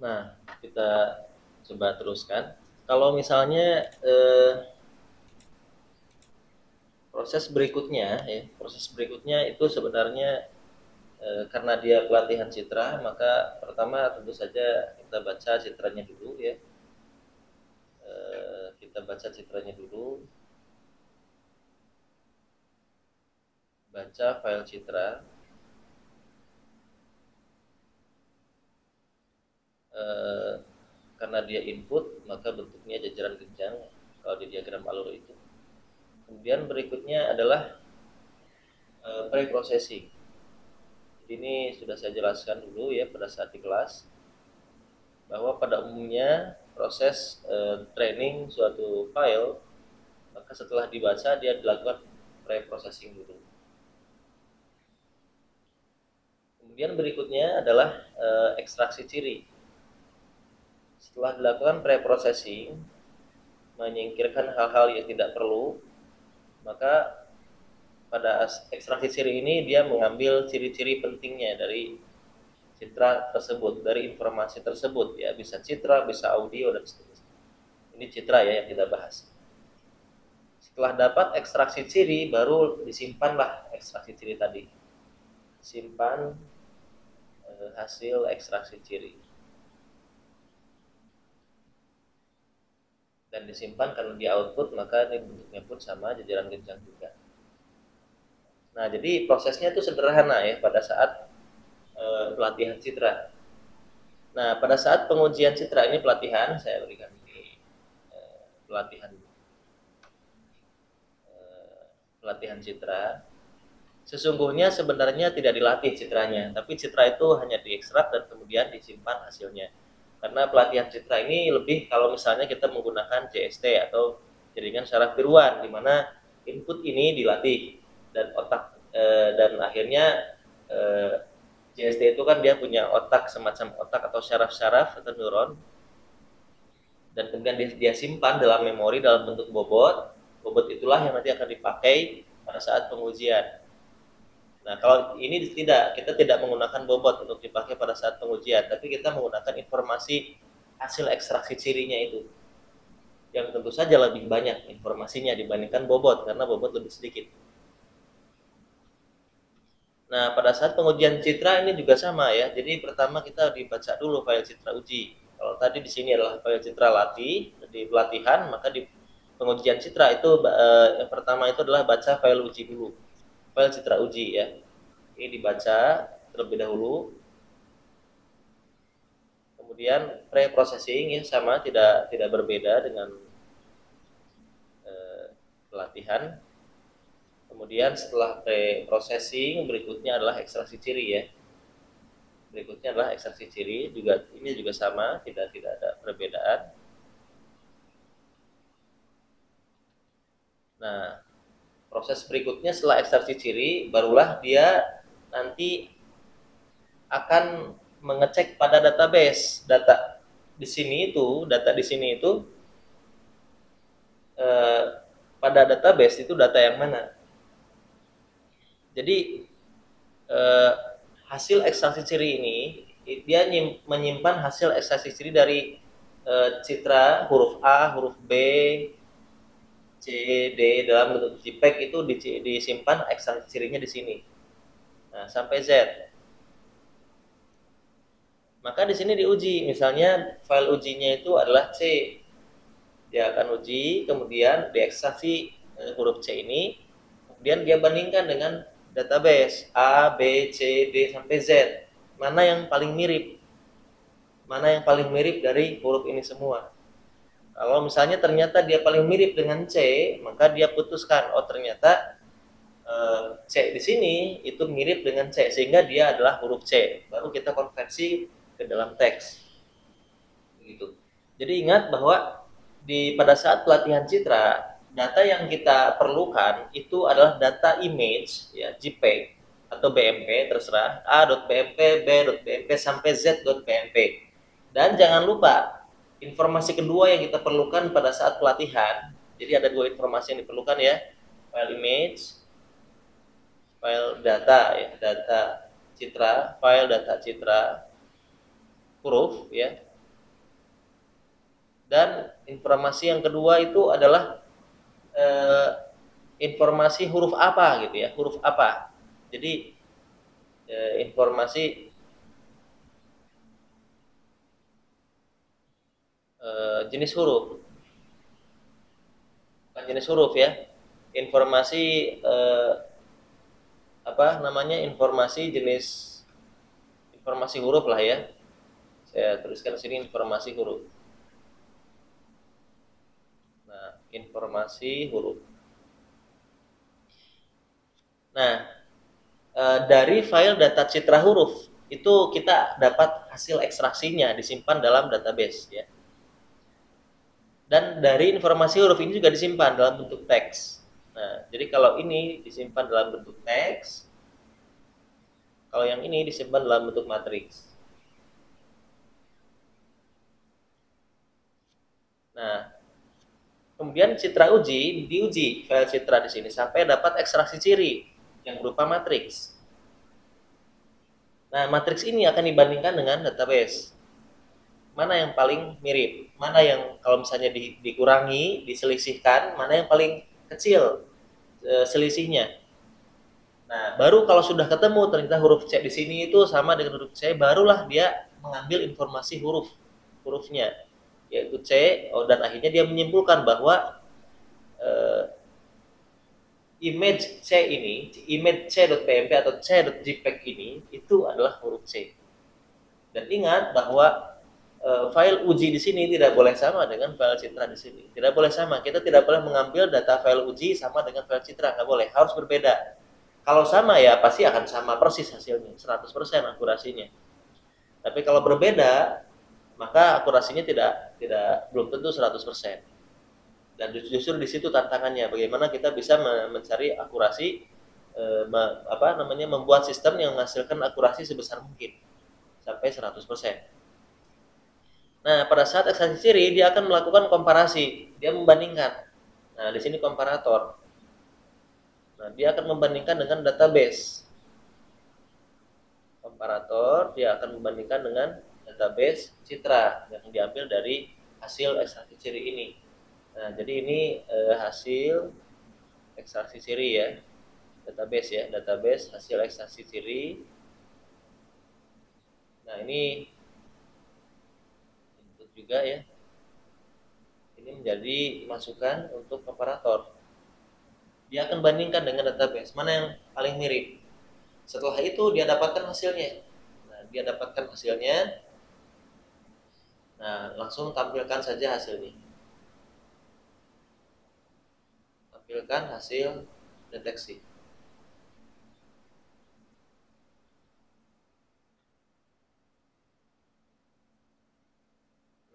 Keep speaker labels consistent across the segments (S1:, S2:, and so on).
S1: Nah, kita coba teruskan. Kalau misalnya proses berikutnya itu sebenarnya karena dia pelatihan citra, maka pertama tentu saja kita baca citranya dulu ya. Kita baca citranya dulu, baca file citra. Eh, karena dia input, maka bentuknya jajaran genjang kalau di diagram alur itu. Kemudian berikutnya adalah pre-processing. Ini sudah saya jelaskan dulu ya pada saat di kelas, bahwa pada umumnya proses training suatu file, maka setelah dibaca dia dilakukan pre-processing dulu. Kemudian berikutnya adalah ekstraksi ciri. Setelah dilakukan pre-processing, menyingkirkan hal-hal yang tidak perlu, maka pada ekstraksi ciri ini dia mengambil ciri-ciri pentingnya dari citra tersebut, dari informasi tersebut ya, bisa citra, bisa audio dan seterusnya. Ini citra ya yang kita bahas. Setelah dapat ekstraksi ciri, baru disimpanlah ekstraksi ciri tadi. Simpan hasil ekstraksi ciri. Dan disimpan karena di output, maka ini bentuknya pun sama, jajaran genjang juga. Nah, jadi prosesnya itu sederhana ya pada saat pelatihan citra. Nah, pada saat pengujian citra ini pelatihan, saya berikan ini pelatihan pelatihan citra. Sesungguhnya sebenarnya tidak dilatih citranya, tapi citra itu hanya diekstrak dan kemudian disimpan hasilnya. Karena pelatihan citra ini lebih kalau misalnya kita menggunakan CST atau jaringan syaraf tiruan, di mana input ini dilatih dan otak dan akhirnya CST itu kan dia punya otak, semacam otak atau syaraf-syaraf atau neuron, dan kemudian dia simpan dalam memori dalam bentuk bobot. Bobot itulah yang nanti akan dipakai pada saat pengujian. Nah, kalau ini tidak, kita tidak menggunakan bobot untuk dipakai pada saat pengujian, tapi kita menggunakan informasi hasil ekstraksi cirinya itu, yang tentu saja lebih banyak informasinya dibandingkan bobot, karena bobot lebih sedikit. Nah, pada saat pengujian citra ini juga sama ya. Jadi pertama kita dibaca dulu file citra uji. Kalau tadi di sini adalah file citra latih, di pelatihan, maka di pengujian citra itu yang pertama itu adalah baca file uji dulu. File citra uji ya. Ini dibaca terlebih dahulu. Kemudian pre-processing ya sama, tidak berbeda dengan pelatihan. Kemudian setelah pre-processing berikutnya adalah ekstraksi ciri ya. Berikutnya adalah ekstraksi ciri, juga ini juga sama, tidak ada perbedaan. Nah, proses berikutnya setelah ekstraksi ciri, barulah dia nanti akan mengecek pada database. Data di sini itu pada database itu data yang mana. Jadi hasil ekstraksi ciri ini dia menyimpan hasil ekstraksi ciri dari citra huruf A, huruf B, C, D dalam bentuk JPEG itu disimpan ekstraksi cirinya di sini. Nah, sampai Z. Maka di sini diuji, misalnya file ujinya itu adalah C. Dia akan uji, kemudian diekstraksi huruf C ini, kemudian dia bandingkan dengan database A, B, C, D sampai Z. Mana yang paling mirip? Mana yang paling mirip dari huruf ini semua? Kalau misalnya ternyata dia paling mirip dengan C, maka dia putuskan, oh ternyata C di sini itu mirip dengan C, sehingga dia adalah huruf C. Baru kita konversi ke dalam teks. Gitu. Jadi ingat bahwa pada saat pelatihan citra, data yang kita perlukan itu adalah data image ya, JPEG atau BMP terserah, A.bmp, B.bmp sampai Z.bmp. Dan jangan lupa informasi kedua yang kita perlukan pada saat pelatihan. Jadi ada dua informasi yang diperlukan ya, file image, file data ya, data citra, file data citra huruf ya, Dan informasi yang kedua itu adalah informasi huruf apa gitu ya, huruf apa. Jadi informasi jenis huruf, bukan jenis huruf ya, informasi apa namanya, informasi jenis, informasi huruf lah ya. Saya tuliskan di sini informasi huruf. Nah, informasi huruf. Nah, dari file data citra huruf itu kita dapat hasil ekstraksinya disimpan dalam database ya. Dan dari informasi huruf ini juga disimpan dalam bentuk teks. Nah, jadi kalau ini disimpan dalam bentuk teks, kalau yang ini disimpan dalam bentuk matriks. Nah, kemudian citra uji diuji file citra di sini sampai dapat ekstraksi ciri yang berupa matriks. Nah, matriks ini akan dibandingkan dengan database. Mana yang paling mirip? Mana yang kalau misalnya dikurangi, diselisihkan, mana yang paling kecil selisihnya? Nah, baru kalau sudah ketemu ternyata huruf C di sini itu sama dengan huruf C, barulah dia mengambil informasi hurufnya, yaitu C, dan akhirnya dia menyimpulkan bahwa image C ini, image C.pmp atau C.jpeg ini itu adalah huruf C. Dan ingat bahwa file uji di sini tidak boleh sama dengan file citra di sini. Tidak boleh sama. Kita tidak boleh mengambil data file uji sama dengan file citra, nggak boleh. Harus berbeda. Kalau sama ya pasti akan sama persis hasilnya, 100% akurasinya. Tapi kalau berbeda, maka akurasinya belum tentu 100%. Dan justru di situ tantangannya, bagaimana kita bisa mencari akurasi, membuat sistem yang menghasilkan akurasi sebesar mungkin sampai 100%. Nah, pada saat ekstraksi ciri dia akan melakukan komparasi, dia membandingkan. Nah, di sini komparator. Nah, dia akan membandingkan dengan database. Komparator, dia akan membandingkan dengan database citra yang diambil dari hasil ekstraksi ciri ini. Nah, jadi ini hasil ekstraksi ciri ya, database hasil ekstraksi ciri. Nah, ini input juga ya. Ini menjadi masukan untuk komparator. Dia akan bandingkan dengan database, mana yang paling mirip. Setelah itu dia dapatkan hasilnya. Nah, langsung tampilkan saja hasilnya. Tampilkan hasil deteksi.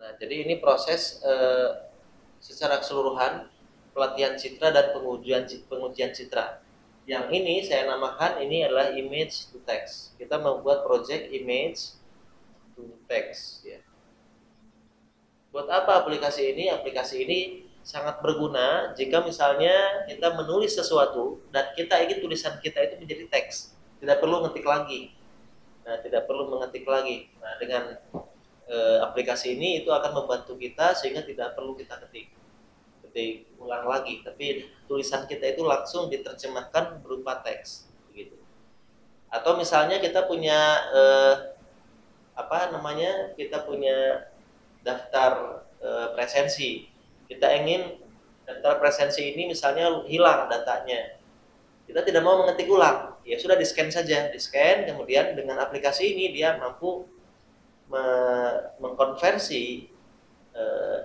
S1: Nah, jadi ini proses secara keseluruhan pelatihan citra dan pengujian citra. Yang ini saya namakan ini adalah image to text. Kita membuat project image to text ya. Buat apa aplikasi ini? Aplikasi ini sangat berguna jika misalnya kita menulis sesuatu dan kita ingin tulisan kita itu menjadi teks. Tidak perlu mengetik lagi. Nah, dengan aplikasi ini itu akan membantu kita sehingga tidak perlu kita ketik ulang lagi, tapi tulisan kita itu langsung diterjemahkan berupa teks begitu. Atau misalnya kita punya kita punya daftar presensi, kita ingin daftar presensi ini misalnya hilang datanya, kita tidak mau mengetik ulang, ya sudah di-scan saja, kemudian dengan aplikasi ini dia mampu mengkonversi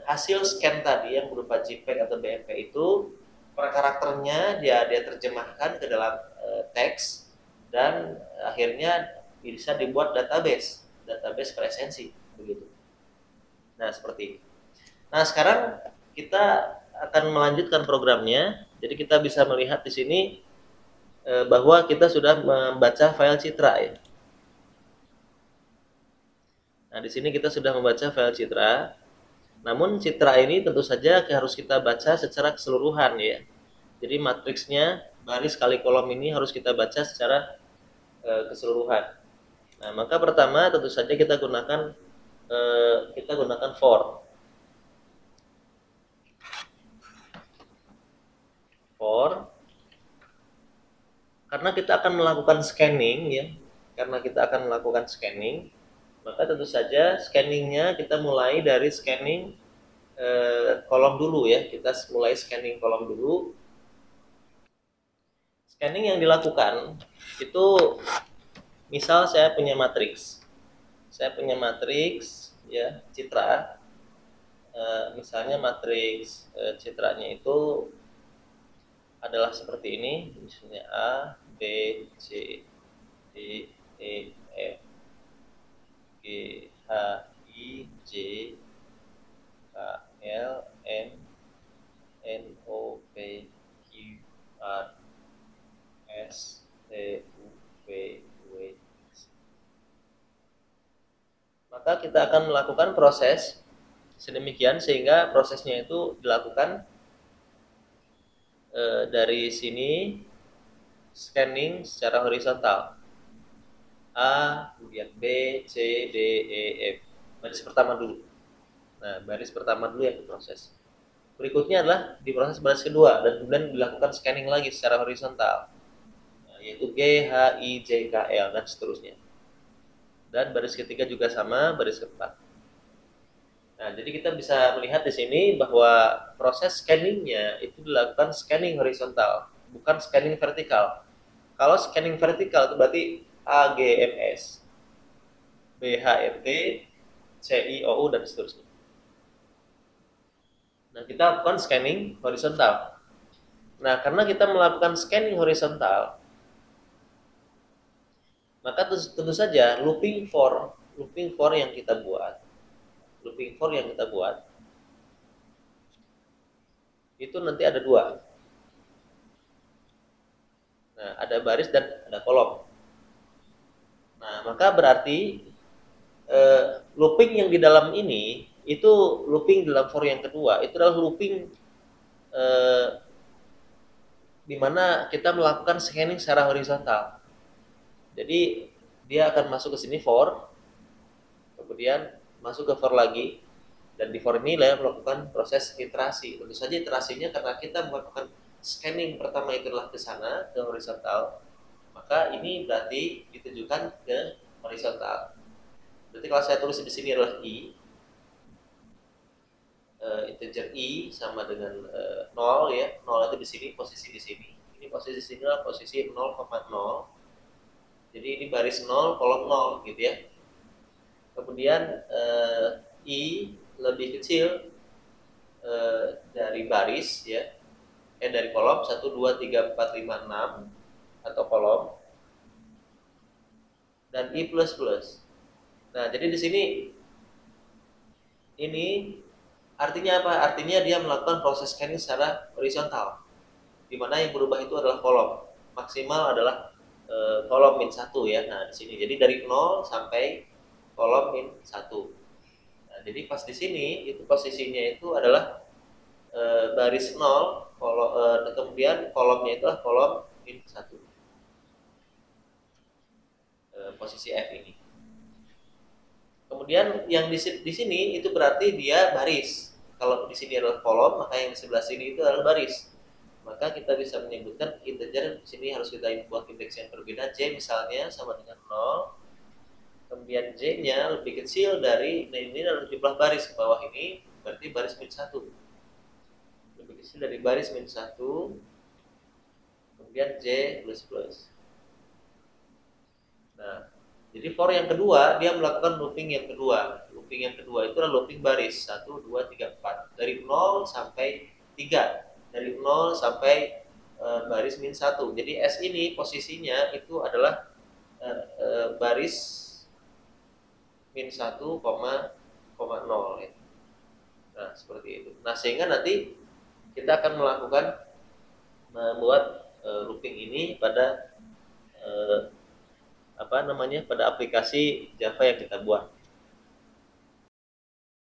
S1: hasil scan tadi yang berupa JPEG atau BMP itu per karakternya dia terjemahkan ke dalam teks dan akhirnya bisa dibuat database presensi begitu. Nah, seperti itu. Nah, sekarang kita akan melanjutkan programnya. Jadi kita bisa melihat di sini bahwa kita sudah membaca file citra ya. Nah, di sini kita sudah membaca file citra. Namun citra ini tentu saja harus kita baca secara keseluruhan ya. Jadi matriksnya, baris kali kolom ini harus kita baca secara keseluruhan. Nah, maka pertama tentu saja kita gunakan for. for, karena kita akan melakukan scanning ya, maka tentu saja scanningnya kita mulai dari scanning kolom dulu ya. Kita mulai scanning kolom dulu. Scanning yang dilakukan itu, misal saya punya matriks ya, citra. Misalnya matriks citranya itu adalah seperti ini, misalnya A, B, C, D, E, F, G, H, I, J, K, L, M, N, O, P, Q, R, S, T, U, V, W. Maka kita akan melakukan proses sedemikian sehingga prosesnya itu dilakukan dari sini scanning secara horizontal. A, kemudian B, C, D, E, F. Baris pertama dulu. Nah, baris pertama dulu yang diproses. Berikutnya adalah diproses baris kedua dan kemudian dilakukan scanning lagi secara horizontal. Nah, yaitu G, H, I, J, K, L dan seterusnya. Dan baris ketiga juga sama, baris keempat. Nah, jadi kita bisa melihat di sini bahwa proses scanningnya itu dilakukan scanning horizontal, bukan scanning vertikal. Kalau scanning vertikal itu berarti AGMS, BHRT, CIOU, dan seterusnya. Nah, kita lakukan scanning horizontal. Nah, karena kita melakukan scanning horizontal, maka tentu saja looping for yang kita buat itu nanti ada dua. Nah, ada baris dan ada kolom. Nah, maka berarti looping yang di dalam ini itu looping dalam for yang kedua itu adalah looping di mana kita melakukan scanning secara horizontal. Jadi dia akan masuk ke sini for, kemudian masuk ke for lagi, dan di for ini melakukan proses iterasi. Tentu saja iterasinya karena kita melakukan scanning pertama itu adalah ke sana, ke horizontal, maka ini berarti ditujukan ke horizontal. Berarti kalau saya tulis di sini adalah i, integer i sama dengan 0 ya. 0 itu di sini, posisi di sini. Ini posisi di sini adalah posisi 0,0. Jadi ini baris 0, kolom 0 gitu ya. Kemudian i lebih kecil dari baris ya, dari kolom 1, 2, 3, 4, 5, 6 atau kolom, dan i plus plus. Nah, jadi di sini ini artinya apa? Artinya dia melakukan proses scanning secara horizontal, di mana yang berubah itu adalah kolom. Maksimal adalah kolom min 1 ya. Nah, di sini jadi dari 0 sampai kolom min 1. Nah, jadi pas di sini itu posisinya itu adalah baris 0, kemudian kolomnya itu adalah kolom min 1. Posisi F ini. Kemudian yang di sini itu berarti dia baris. Kalau di sini adalah kolom, maka yang di sebelah sini itu adalah baris. Maka kita bisa menyebutkan integer di sini harus kita buat indeks yang berbeda. J misalnya sama dengan 0. Kemudian J-nya lebih kecil dari, nah ini adalah jumlah baris ke bawah ini, berarti baris min 1. Lebih kecil dari baris min 1. Kemudian J plus plus. Nah, jadi for yang kedua, dia melakukan looping yang kedua. Looping yang kedua itu adalah looping baris 1, 2, 3, 4. Dari 0 sampai 3. Dari 0 sampai baris min 1. Jadi S ini posisinya itu adalah baris min 1, 0 ya. Nah, seperti itu. Nah, sehingga nanti kita akan membuat looping ini pada pada aplikasi Java yang kita buat.